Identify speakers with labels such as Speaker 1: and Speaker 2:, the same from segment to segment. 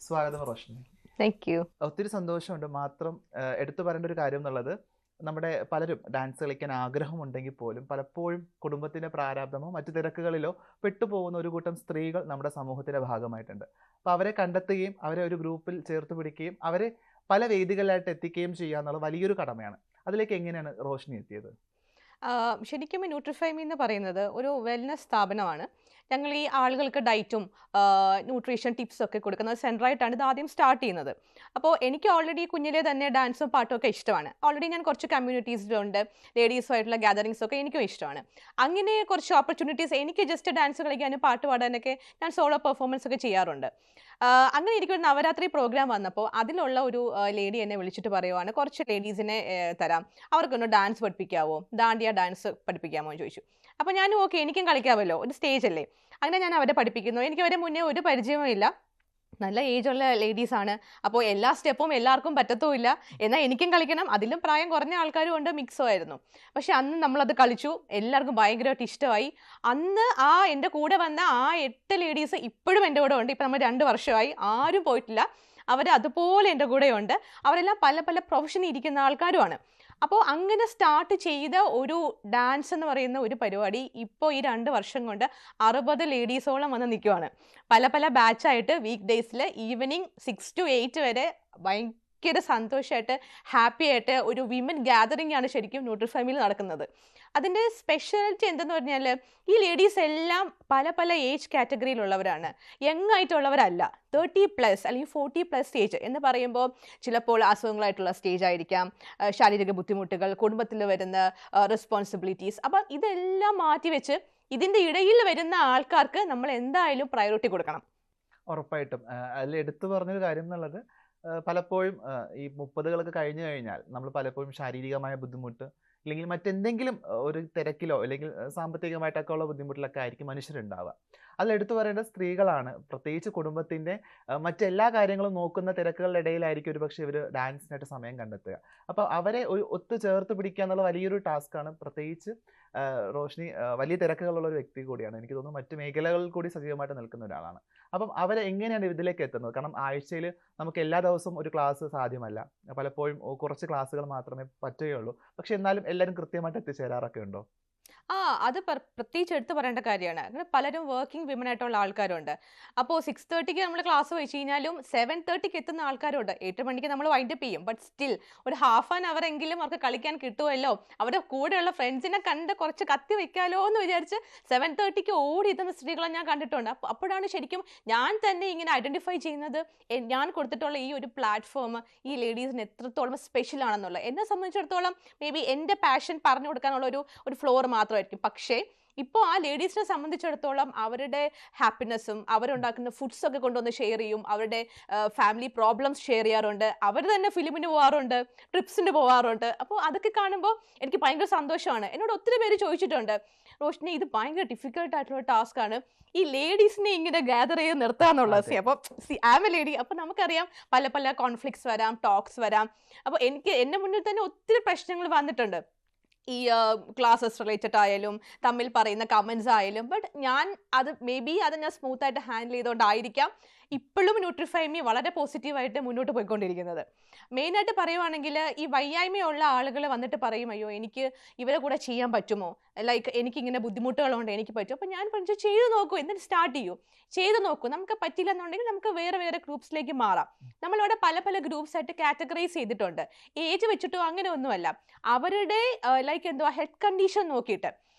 Speaker 1: സ്വാഗതം Roshni.
Speaker 2: Thank you.
Speaker 1: ഒത്തിരി സന്തോഷമുണ്ട്. മാത്രം എടുത്തു പറയേണ്ട ഒരു കാര്യം എന്നുള്ളത്, നമ്മുടെ പലരും ഡാൻസ് കളിക്കാൻ ആഗ്രഹമുണ്ടെങ്കിൽ പോലും പലപ്പോഴും കുടുംബത്തിന്റെ പ്രാരാബ്ദമോ മറ്റു തിരക്കുകളിലോ പെട്ടുപോകുന്ന ഒരു കൂട്ടം സ്ത്രീകൾ നമ്മുടെ സമൂഹത്തിന്റെ ഭാഗമായിട്ടുണ്ട്. അപ്പോൾ അവരെ കണ്ടെത്തുകയും അവരെ ഒരു ഗ്രൂപ്പിൽ ചേർത്ത് പിടിക്കുകയും അവരെ പല വേദികളിലായിട്ട് എത്തിക്കുകയും ചെയ്യുക എന്നുള്ള വലിയൊരു കടമയാണ്. അതിലേക്ക് എങ്ങനെയാണ് റോഷ്നി എത്തിയത്?
Speaker 2: ശരിക്കും ന്യൂട്രിഫൈമി എന്ന് പറയുന്നത് ഒരു വെൽനസ് സ്ഥാപനമാണ്. ഞങ്ങൾ ഈ ആളുകൾക്ക് ഡയറ്റും ന്യൂട്രീഷൻ ടിപ്സും ഒക്കെ കൊടുക്കുന്നത് സെൻറ്ററായിട്ടാണ് ഇത് ആദ്യം സ്റ്റാർട്ട് ചെയ്യുന്നത്. അപ്പോൾ എനിക്ക് ഓൾറെഡി കുഞ്ഞിലെ തന്നെ ഡാൻസും പാട്ടും ഒക്കെ ഇഷ്ടമാണ്. ഓൾറെഡി ഞാൻ കുറച്ച് കമ്മ്യൂണിറ്റീസിലുണ്ട്, ലേഡീസുമായിട്ടുള്ള ഗ്യാതറിങ്സ് ഒക്കെ എനിക്കും ഇഷ്ടമാണ്. അങ്ങനെ കുറച്ച് ഓപ്പർച്യൂണിറ്റീസ് എനിക്ക് ജസ്റ്റ് ഡാൻസ് കളിക്കാനും പാട്ട് പാടാനൊക്കെ ഞാൻ സോളോ പെർഫോമൻസ് ഒക്കെ ചെയ്യാറുണ്ട്. അങ്ങനെ എനിക്കൊരു നവരാത്രി പ്രോഗ്രാം വന്നപ്പോൾ അതിലുള്ള ഒരു ലേഡി എന്നെ വിളിച്ചിട്ട് പറയുവാണ്, കുറച്ച് ലേഡീസിനെ തരാം, അവർക്കൊന്ന് ഡാൻസ് പഠിപ്പിക്കാവോ, ദാണ്ടിയ ഡാൻസ് പഠിപ്പിക്കാമോ എന്ന് ചോദിച്ചു. അപ്പോൾ ഞാൻ ഓക്കെ, എനിക്കും കളിക്കാമല്ലോ, ഒരു സ്റ്റേജ് അല്ലേ. അങ്ങനെ ഞാൻ അവരെ പഠിപ്പിക്കുന്നു. എനിക്ക് അവരെ മുന്നേ ഒരു പരിചയവും ഇല്ല, നല്ല ഏജുള്ള ലേഡീസാണ്. അപ്പോൾ എല്ലാ സ്റ്റെപ്പും എല്ലാവർക്കും പറ്റത്തുമില്ല, എന്നാൽ എനിക്കും കളിക്കണം. അതിലും പ്രായം കുറഞ്ഞ ആൾക്കാരും ഉണ്ട്, മിക്സോ ആയിരുന്നു. പക്ഷെ അന്ന് നമ്മളത് കളിച്ചു, എല്ലാവർക്കും ഭയങ്കരമായിട്ട് ഇഷ്ടമായി. അന്ന് എൻ്റെ കൂടെ വന്ന 8 ലേഡീസ് ഇപ്പോഴും എൻ്റെ കൂടെ ഉണ്ട്. ഇപ്പം നമ്മൾ 2 വർഷമായി, ആരും പോയിട്ടില്ല. അവർ അതുപോലെ എൻ്റെ കൂടെയുണ്ട്. അവരെല്ലാം പല പല പ്രൊഫഷനിൽ ഇരിക്കുന്ന ആൾക്കാരുമാണ്. അപ്പോൾ അങ്ങനെ സ്റ്റാർട്ട് ചെയ്ത ഒരു ഡാൻസ് എന്ന് പറയുന്ന ഒരു പരിപാടി ഇപ്പോൾ ഈ 2 വർഷം കൊണ്ട് 60 ലേഡീസോളം വന്ന് നിൽക്കുവാണ്. പല പല ബാച്ചായിട്ട് വീക്ക് ഡേയ്സിൽ ഈവനിങ് 6 to 8 വരെ ഭയങ്കര സന്തോഷമായിട്ട് ഹാപ്പി ആയിട്ട് ഒരു വിമൻ ഗ്യാതറിംഗ് ആണ് ശരിക്കും ന്യൂട്രിഫൈമിൽ നടക്കുന്നത്. അതിൻ്റെ സ്പെഷ്യാലിറ്റി എന്തെന്ന് പറഞ്ഞാൽ, ഈ ലേഡീസ് എല്ലാം പല പല ഏജ് കാറ്റഗറിയിലുള്ളവരാണ്, യങ് ആയിട്ടുള്ളവരല്ല. 30+ അല്ലെങ്കിൽ 40+ സ്റ്റേജ് എന്ന് പറയുമ്പോൾ ചിലപ്പോൾ അസുഖങ്ങളായിട്ടുള്ള സ്റ്റേജ് ആയിരിക്കാം, ശാരീരിക ബുദ്ധിമുട്ടുകൾ, കുടുംബത്തിൽ വരുന്ന റെസ്പോൺസിബിലിറ്റീസ്. അപ്പം ഇതെല്ലാം മാറ്റിവെച്ച് ഇതിൻ്റെ ഇടയിൽ വരുന്ന ആൾക്കാർക്ക് നമ്മൾ എന്തായാലും പ്രയോറിറ്റി കൊടുക്കണം.
Speaker 1: ഉറപ്പായിട്ടും അതിൽ എടുത്തു പറഞ്ഞൊരു കാര്യം എന്നുള്ളത്, പലപ്പോഴും ഈ 30കളൊക്കെ കഴിഞ്ഞു കഴിഞ്ഞാൽ നമ്മൾ പലപ്പോഴും ശാരീരികമായ ബുദ്ധിമുട്ട് അല്ലെങ്കിൽ മറ്റെന്തെങ്കിലും ഒരു തിരക്കിലോ അല്ലെങ്കിൽ സാമ്പത്തികമായിട്ടൊക്കെ ഉള്ള ബുദ്ധിമുട്ടിലൊക്കെ ആയിരിക്കും മനുഷ്യരുണ്ടാവുക. അതിൽ എടുത്തു പറയേണ്ട സ്ത്രീകളാണ്. പ്രത്യേകിച്ച് കുടുംബത്തിൻ്റെ മറ്റെല്ലാ കാര്യങ്ങളും നോക്കുന്ന തിരക്കുകളുടെ ഇടയിലായിരിക്കും ഒരു പക്ഷേ ഇവർ ഡാൻസിനായിട്ട് സമയം കണ്ടെത്തുക. അപ്പോൾ അവരെ ഒത്തു ചേർത്ത് പിടിക്കുക എന്നുള്ള വലിയൊരു ടാസ്ക്കാണ്. പ്രത്യേകിച്ച് റോഷ്നി വലിയ തിരക്കുകളുള്ള ഒരു വ്യക്തി കൂടിയാണ്. എനിക്ക് തോന്നുന്നു മറ്റു മേഖലകളിൽ കൂടി സജീവമായിട്ട് നിൽക്കുന്ന ഒരാളാണ്. അപ്പം അവരെ എങ്ങനെയാണ് ഇതിലേക്ക് എത്തുന്നത്? കാരണം ആഴ്ചയിൽ നമുക്ക് എല്ലാ ദിവസവും ഒരു ക്ലാസ് സാധ്യമല്ല, പലപ്പോഴും കുറച്ച് ക്ലാസ്സുകൾ മാത്രമേ പറ്റുകയുള്ളൂ. പക്ഷെ എന്നാലും എല്ലാവരും കൃത്യമായിട്ട് എത്തിച്ചേരാറൊക്കെ ഉണ്ടോ?
Speaker 2: അത് പ്രത്യേകിച്ച് എടുത്ത് പറയേണ്ട കാര്യമാണ്. അങ്ങനെ പലരും വർക്കിംഗ് വിമൻ ആയിട്ടുള്ള ആൾക്കാരുണ്ട്. അപ്പോൾ 6:30 നമ്മൾ ക്ലാസ് വെച്ച് കഴിഞ്ഞാലും 7:30 എത്തുന്ന ആൾക്കാരുണ്ട്. 8 മണിക്ക് നമ്മൾ വൈൻഡപ്പ് ചെയ്യും. ബട്ട് സ്റ്റിൽ ഒരു ഹാഫ് ആൻ അവർ എങ്കിലും അവർക്ക് കളിക്കാൻ കിട്ടുമല്ലോ, അവരുടെ കൂടെയുള്ള ഫ്രണ്ട്സിനെ കണ്ട് കുറച്ച് കത്തി വെക്കാലോ എന്ന് വിചാരിച്ച് 7:30 ഓടി എത്തുന്ന സ്ത്രീകളെ ഞാൻ കണ്ടിട്ടുണ്ട്. അപ്പോഴാണ് ശരിക്കും ഞാൻ തന്നെ ഇങ്ങനെ ഐഡൻറ്റിഫൈ ചെയ്യുന്നത്, ഞാൻ കൊടുത്തിട്ടുള്ള ഈ ഒരു പ്ലാറ്റ്ഫോം ഈ ലേഡീസിന് എത്രത്തോളം സ്പെഷ്യൽ ആണെന്നുള്ളത്. എന്നെ സംബന്ധിച്ചിടത്തോളം മേ ബി എൻ്റെ പാഷൻ പറഞ്ഞു കൊടുക്കാനുള്ള ഒരു ഫ്ലോർ മാത്രമായിരിക്കും. പക്ഷേ ഇപ്പോൾ ആ ലേഡീസിനെ സംബന്ധിച്ചിടത്തോളം അവരുടെ ഹാപ്പിനെസ്സും അവരുണ്ടാക്കുന്ന ഫുഡ്സൊക്കെ കൊണ്ടുവന്ന് ഷെയർ ചെയ്യും, അവരുടെ ഫാമിലി പ്രോബ്ലംസ് ഷെയർ ചെയ്യാറുണ്ട്, അവർ തന്നെ ഫിലിമിന് പോകാറുണ്ട്, ട്രിപ്സിന് പോകാറുണ്ട്. അപ്പോൾ അതൊക്കെ കാണുമ്പോൾ എനിക്ക് ഭയങ്കര സന്തോഷമാണ്. എന്നോട് ഒത്തിരി പേര് ചോദിച്ചിട്ടുണ്ട്, റോഷ്നി ഇത് ഭയങ്കര ഡിഫിക്കൽട്ട് ആയിട്ടുള്ള ടാസ്ക്കാണ്, ഈ ലേഡീസിനെ ഇങ്ങനെ ഗ്യാദർ ചെയ്ത് നിർത്താന്നുള്ളത്. അപ്പോൾ ആം എ ലേഡി, അപ്പോൾ നമുക്കറിയാം പല പല കോൺഫ്ലിക്ട്സ് വരാം, ടോക്സ് വരാം. അപ്പോൾ എൻ്റെ മുന്നിൽ തന്നെ ഒത്തിരി പ്രശ്നങ്ങൾ വന്നിട്ടുണ്ട്, ഈ ക്ലാസ്സസ് റിലേറ്റഡ് ആയാലും തമ്മിൽ പറയുന്ന കമൻസ് ആയാലും. ബട്ട് ഞാൻ മേ ബി അത് ഞാൻ സ്മൂത്തായിട്ട് ഹാൻഡിൽ ചെയ്തുകൊണ്ടായിരിക്കാം ഇപ്പോഴും ന്യൂട്രിഫൈമി വളരെ പോസിറ്റീവായിട്ട് മുന്നോട്ട് പോയിക്കൊണ്ടിരിക്കുന്നത്. മെയിനായിട്ട് പറയുവാണെങ്കിൽ ഈ വയ്യായ്മയുള്ള ആളുകൾ വന്നിട്ട് പറയും, അയ്യോ എനിക്ക് ഇവരെ കൂടെ ചെയ്യാൻ പറ്റുമോ, ലൈക്ക് എനിക്കിങ്ങനെ ബുദ്ധിമുട്ടുകളുണ്ട്, എനിക്ക് പറ്റും. അപ്പോൾ ഞാൻ പറഞ്ഞു, ചെയ്ത് നോക്കൂ, എന്നിട്ട് സ്റ്റാർട്ട് ചെയ്യൂ, ചെയ്ത് നോക്കൂ. നമുക്ക് പറ്റില്ല എന്നുണ്ടെങ്കിൽ നമുക്ക് വേറെ വേറെ ഗ്രൂപ്പ്സിലേക്ക് മാറാം. നമ്മളിവിടെ പല പല ഗ്രൂപ്പ്സ് ആയിട്ട് കാറ്റഗറൈസ് ചെയ്തിട്ടുണ്ട്. ഏജ് വെച്ചിട്ടോ അങ്ങനെ ഒന്നുമല്ല, അവരുടെ ലൈക്ക് എന്തുവാ ഹെൽത്ത് കണ്ടീഷൻ നോക്കിയിട്ട്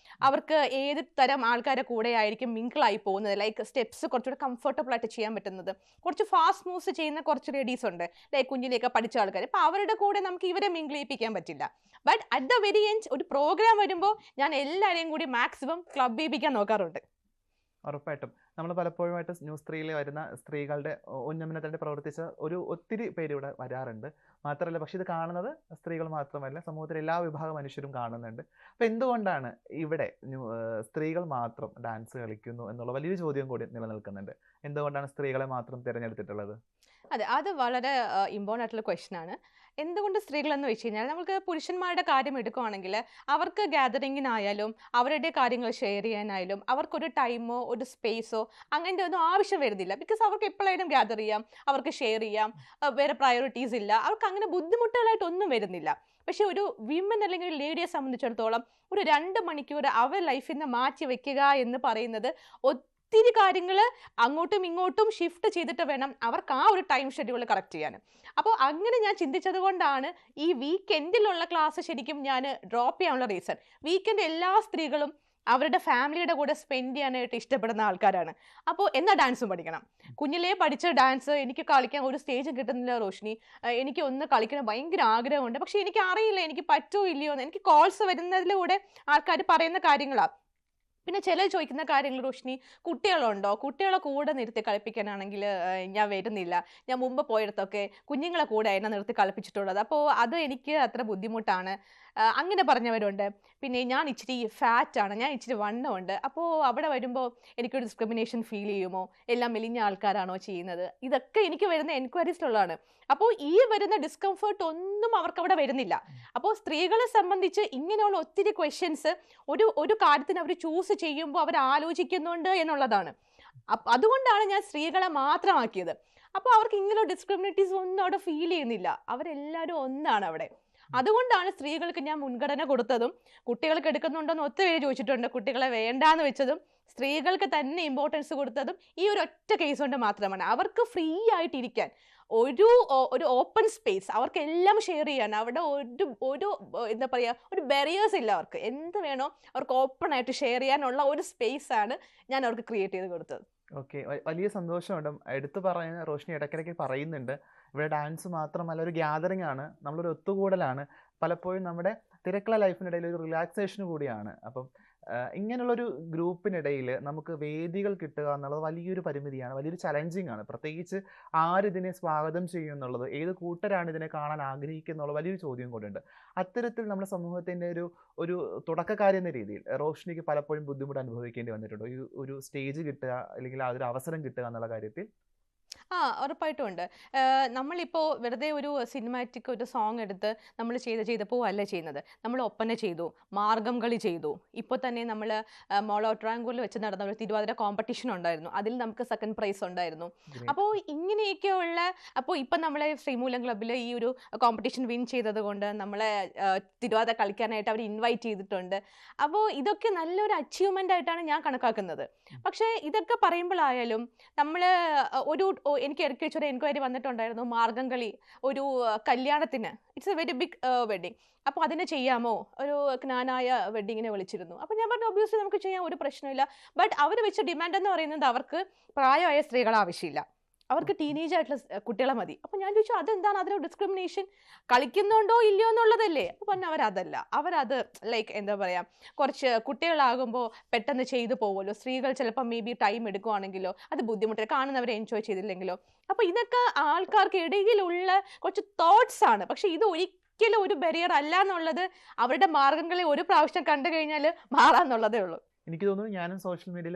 Speaker 2: അവർക്ക് ഏത് തരം ആൾക്കാരെ കൂടെ ആയിരിക്കും മിങ്കിളായി പോകുന്നത്, ലൈക്ക് സ്റ്റെപ്സ് കുറച്ചുകൂടെ കംഫർട്ടബിൾ ആയിട്ട് ചെയ്യാൻ പറ്റുന്നത്. കുറച്ച് ഫാസ്റ്റ് മൂവ്സ് ചെയ്യുന്ന കുറച്ച് ലേഡീസ് ഉണ്ട്, ലൈക്ക് കുഞ്ഞിലേക്ക് പഠിച്ച ആൾക്കാർ. അപ്പോൾ അവരുടെ കൂടെ നമുക്ക് ഇവരെ മിങ്കിൾ ചെയ്യിപ്പിക്കാൻ പറ്റില്ല. But at the very end ഒരു പ്രോഗ്രാം വരുമ്പോൾ ഞാൻ എല്ലാവരെയും കൂടി മാക്സിമം ക്ലബ് ചെയ്യിപ്പിക്കാൻ നോക്കാറുണ്ട്.
Speaker 1: ഉറപ്പായിട്ടും നമ്മൾ പലപ്പോഴുമായിട്ട് ന്യൂസ് 3 വരുന്ന സ്ത്രീകളുടെ ഉന്നമനത്തിൻ്റെ പ്രവർത്തിച്ച ഒത്തിരി പേര് ഇവിടെ വരാറുണ്ട്. മാത്രമല്ല, പക്ഷെ ഇത് കാണുന്നത് സ്ത്രീകൾ മാത്രമല്ല, സമൂഹത്തിലെ എല്ലാ വിഭാഗം മനുഷ്യരും കാണുന്നുണ്ട്. അപ്പം എന്തുകൊണ്ടാണ് ഇവിടെ സ്ത്രീകൾ മാത്രം ഡാൻസ് കളിക്കുന്നു എന്നുള്ള വലിയൊരു ചോദ്യം കൂടി നിലനിൽക്കുന്നുണ്ട്. എന്തുകൊണ്ടാണ് സ്ത്രീകളെ മാത്രം തിരഞ്ഞെടുത്തിട്ടുള്ളത്?
Speaker 2: അതെ, അത് വളരെ ഇമ്പോർട്ടൻ്റ് ആയിട്ടുള്ള ക്വസ്റ്റ്യൻ ആണ്. എന്തുകൊണ്ട് സ്ത്രീകളെന്ന് വെച്ച് കഴിഞ്ഞാൽ, നമുക്ക് പുരുഷന്മാരുടെ കാര്യം എടുക്കുകയാണെങ്കിൽ അവർക്ക് ഗ്യാതറിങ്ങിനായാലും അവരുടെ കാര്യങ്ങൾ ഷെയർ ചെയ്യാനായാലും അവർക്കൊരു ടൈമോ ഒരു സ്പേസോ അങ്ങനത്തെ ഒന്നും ആവശ്യം വരുന്നില്ല. ബിക്കോസ് അവർക്ക് എപ്പോഴായാലും ഗ്യാദർ ചെയ്യാം, അവർക്ക് ഷെയർ ചെയ്യാം, വേറെ പ്രയോറിറ്റീസ് ഇല്ല, അവർക്ക് അങ്ങനെ ബുദ്ധിമുട്ടുകളായിട്ടൊന്നും വരുന്നില്ല. പക്ഷെ ഒരു വിമൻ അല്ലെങ്കിൽ ഒരു ലേഡിയെ സംബന്ധിച്ചിടത്തോളം ഒരു 2 മണിക്കൂർ അവർ ലൈഫിൽ നിന്ന് മാറ്റി വെക്കുക എന്ന് പറയുന്നത് ഒത്തിരി കാര്യങ്ങൾ അങ്ങോട്ടും ഇങ്ങോട്ടും ഷിഫ്റ്റ് ചെയ്തിട്ട് വേണം അവർക്ക് ആ ഒരു ടൈം ഷെഡ്യൂൾ കറക്റ്റ് ചെയ്യാൻ. അപ്പോൾ അങ്ങനെ ഞാൻ ചിന്തിച്ചത് കൊണ്ടാണ് ഈ വീക്കെൻഡിലുള്ള ക്ലാസ് ശരിക്കും ഞാൻ ഡ്രോപ്പ് ചെയ്യാനുള്ള റീസൺ. വീക്കെൻഡ് എല്ലാ സ്ത്രീകളും അവരുടെ ഫാമിലിയുടെ കൂടെ സ്പെൻഡ് ചെയ്യാനായിട്ട് ഇഷ്ടപ്പെടുന്ന ആൾക്കാരാണ്. അപ്പോൾ എന്നാ ഡാൻസും പഠിക്കണം. കുഞ്ഞിലേ പഠിച്ച ഡാൻസ് എനിക്ക് കളിക്കാൻ ഒരു സ്റ്റേജും കിട്ടുന്നില്ല റോഷിനി. എനിക്ക് ഒന്ന് കളിക്കണം ഭയങ്കര ആഗ്രഹമുണ്ട്, പക്ഷെ എനിക്ക് അറിയില്ല എനിക്ക് പറ്റുമോ ഇല്ലയോ എന്ന്. എനിക്ക് കോൾസ് വരുന്നതിലൂടെ ആൾക്കാർ പറയുന്ന കാര്യങ്ങളാണ്. പിന്നെ ചിലർ ചോദിക്കുന്ന കാര്യങ്ങൾ, റോഷിനി കുട്ടികളുണ്ടോ, കുട്ടികളെ കൂടെ നിർത്തി കളിപ്പിക്കാനാണെങ്കിൽ ഞാൻ വരുന്നില്ല. ഞാൻ മുമ്പ് പോയിടത്തൊക്കെ കുഞ്ഞുങ്ങളെ കൂടെ എന്നെ നിർത്തി കളിപ്പിച്ചിട്ടുള്ളത്, അപ്പോൾ അത് എനിക്ക് അത്ര ബുദ്ധിമുട്ടാണ്. അങ്ങനെ പറഞ്ഞവരുണ്ട്. പിന്നെ ഞാൻ ഇച്ചിരി ഫാറ്റാണ്, ഞാൻ ഇച്ചിരി വണ്ണമുണ്ട്, അപ്പോൾ അവിടെ വരുമ്പോൾ എനിക്കൊരു ഡിസ്ക്രിമിനേഷൻ ഫീൽ ചെയ്യുമോ, എല്ലാം മെലിഞ്ഞ ആൾക്കാരാണോ ചെയ്യുന്നത്, ഇതൊക്കെ എനിക്ക് വരുന്ന എൻക്വയറീസിലുള്ളതാണ്. അപ്പോൾ ഈ വരുന്ന ഡിസ്കംഫേർട്ട് ഒന്നും അവർക്ക് അവിടെ വരുന്നില്ല. അപ്പോൾ സ്ത്രീകളെ സംബന്ധിച്ച് ഇങ്ങനെയുള്ള ഒത്തിരി ക്വസ്റ്റ്യൻസ് ഒരു കാര്യത്തിന് അവർ ചൂസ് ചെയ്യുമ്പോൾ അവർ ആലോചിക്കുന്നുണ്ട് എന്നുള്ളതാണ്. അതുകൊണ്ടാണ് ഞാൻ സ്ത്രീകളെ മാത്രമാക്കിയത്. അപ്പോൾ അവർക്ക് ഇങ്ങനെ ഡിസ്ക്രിമിനേറ്റീവ്സ് ഒന്നും അവിടെ ഫീൽ ചെയ്യുന്നില്ല, അവരെല്ലാവരും ഒന്നാണ് അവിടെ. അതുകൊണ്ടാണ് സ്ത്രീകൾക്ക് ഞാൻ മുൻഗണന കൊടുത്തതും. കുട്ടികൾക്ക് എടുക്കുന്നുണ്ടോന്ന് ഒത്തിരി ചോദിച്ചിട്ടുണ്ട്, കുട്ടികളെ വേണ്ടാന്ന് വെച്ചതും സ്ത്രീകൾക്ക് തന്നെ ഇമ്പോർട്ടൻസ് കൊടുത്തതും ഈ ഒരു ഒറ്റ കേസ് കൊണ്ട് മാത്രമാണ്. അവർക്ക് ഫ്രീ ആയിട്ടിരിക്കാൻ ഒരു ഓപ്പൺ സ്പേസ്, അവർക്ക് എല്ലാം ഷെയർ ചെയ്യാൻ, അവിടെ ഒരു എന്താ പറയുക, ഒരു ബാരിയേഴ്സ് ഇല്ല. അവർക്ക് എന്ത് വേണോ അവർക്ക് ഓപ്പൺ ആയിട്ട് ഷെയർ ചെയ്യാനുള്ള ഒരു സ്പേസ് ആണ് ഞാൻ അവർക്ക് ക്രിയേറ്റ് ചെയ്ത് കൊടുത്തത്.
Speaker 1: ഓക്കെ, വലിയ സന്തോഷമുണ്ട്. എടുത്തു പറയുന്ന റോഷിനി ഇടയ്ക്കിടയ്ക്ക് പറയുന്നുണ്ട്, ഇവിടെ ഡാൻസ് മാത്രമല്ല ഒരു ഗ്യാതറിംഗ് ആണ്, നമ്മളൊരു ഒത്തുകൂടലാണ്, പലപ്പോഴും നമ്മുടെ തിരക്കുള്ള ലൈഫിനിടയിൽ ഒരു റിലാക്സേഷൻ കൂടിയാണ്. അപ്പം ഇങ്ങനെയുള്ളൊരു ഗ്രൂപ്പിനിടയിൽ നമുക്ക് വേദികൾ കിട്ടുക എന്നുള്ളത് വലിയൊരു പരിമിതിയാണ്, വലിയൊരു ചലഞ്ചിങ് ആണ്. പ്രത്യേകിച്ച് ആരിതിനെ സ്വാഗതം ചെയ്യും എന്നുള്ളത്, ഏത് കൂട്ടരാണ് ഇതിനെ കാണാൻ ആഗ്രഹിക്കുന്നുള്ള വലിയൊരു ചോദ്യം കൂടെയുണ്ട്. അത്തരത്തിൽ നമ്മുടെ സമൂഹത്തിൻ്റെ ഒരു തുടക്കക്കാരി എന്ന രീതിയിൽ റോഷിനിക്ക് പലപ്പോഴും ബുദ്ധിമുട്ട് അനുഭവിക്കേണ്ടി വന്നിട്ടുണ്ടോ ഈ ഒരു സ്റ്റേജ് കിട്ടുക അല്ലെങ്കിൽ ആ ഒരു അവസരം കിട്ടുക എന്നുള്ള കാര്യത്തിൽ?
Speaker 2: ഉറപ്പായിട്ടും ഉണ്ട്. നമ്മളിപ്പോൾ വെറുതെ ഒരു സിനിമാറ്റിക് ഒരു സോങ് എടുത്ത് നമ്മൾ ചെയ്തപ്പോൾ അല്ല ചെയ്യുന്നത്. നമ്മൾ ഒപ്പന ചെയ്തു, മാർഗം കളി ചെയ്തു. ഇപ്പോൾ തന്നെ നമ്മൾ മോളോ ട്രാങ്കൂളിൽ വെച്ച് നടന്ന ഒരു തിരുവാതിര കോമ്പറ്റീഷൻ ഉണ്ടായിരുന്നു, അതിൽ നമുക്ക് സെക്കൻഡ് പ്രൈസ് ഉണ്ടായിരുന്നു. അപ്പോൾ ഇങ്ങനെയൊക്കെയുള്ള ഇപ്പം നമ്മളെ ശ്രീമൂലം ക്ലബ്ബിൽ ഈ ഒരു കോമ്പറ്റീഷൻ വിൻ ചെയ്തത് കൊണ്ട് നമ്മളെ തിരുവാതിര കളിക്കാനായിട്ട് അവർ ഇൻവൈറ്റ് ചെയ്തിട്ടുണ്ട്. അപ്പോൾ ഇതൊക്കെ നല്ലൊരു അച്ചീവ്മെൻ്റ് ആയിട്ടാണ് ഞാൻ കണക്കാക്കുന്നത്. പക്ഷേ ഇതൊക്കെ പറയുമ്പോഴായാലും നമ്മൾ എനിക്ക് ഇടയ്ക്ക് വെച്ചൊരു എൻക്വയറി വന്നിട്ടുണ്ടായിരുന്നു, മാർഗം കളി ഒരു കല്യാണത്തിന്, it's a very big wedding, അപ്പോൾ അതിനെ ചെയ്യാമോ, ഒരു ജ്ഞാനായ വെഡിങ്ങിനെ വിളിച്ചിരുന്നു. അപ്പോൾ ഞാൻ പറഞ്ഞു ഒബ്വിയസ്ലി നമുക്ക് ചെയ്യാം, ഒരു പ്രശ്നമില്ല. ബട്ട് അവർ വെച്ച ഡിമാൻഡ് എന്ന് പറയുന്നത് അവർക്ക് പ്രായമായ സ്ത്രീകളെ ആവശ്യമില്ല, അവർക്ക് ടീനേജ് ആയിട്ടുള്ള കുട്ടികളെ മതി. അപ്പോൾ ഞാൻ ചോദിച്ചു അതെന്താണ് അതിനൊരു ഡിസ്ക്രിമിനേഷൻ, കളിക്കുന്നുണ്ടോ ഇല്ലയോ എന്നുള്ളതല്ലേ? അപ്പോൾ പറഞ്ഞു അവരതല്ല, അവരത് ലൈക്ക് എന്താ പറയുക, കുറച്ച് കുട്ടികളാകുമ്പോൾ പെട്ടെന്ന് ചെയ്തു പോകുമല്ലോ, സ്ത്രീകൾ ചിലപ്പോൾ മേ ബി ടൈം എടുക്കുവാണെങ്കിലോ അത് ബുദ്ധിമുട്ട്, കാണുന്നവരെ എൻജോയ് ചെയ്തില്ലെങ്കിലോ. അപ്പോൾ ഇതൊക്കെ ആൾക്കാർക്ക് ഇടയിലുള്ള കുറച്ച് തോട്ട്സ് ആണ്. പക്ഷെ ഇത് ഒരിക്കലും ഒരു ബാരിയർ അല്ല എന്നുള്ളത് അവരുടെ മാർഗങ്ങളെ ഒരു പ്രാവശ്യം കണ്ടു കഴിഞ്ഞാൽ മാറാന്നുള്ളതേ ഉള്ളൂ.
Speaker 1: എനിക്ക് തോന്നുന്നു ഞാനും സോഷ്യൽ മീഡിയയിൽ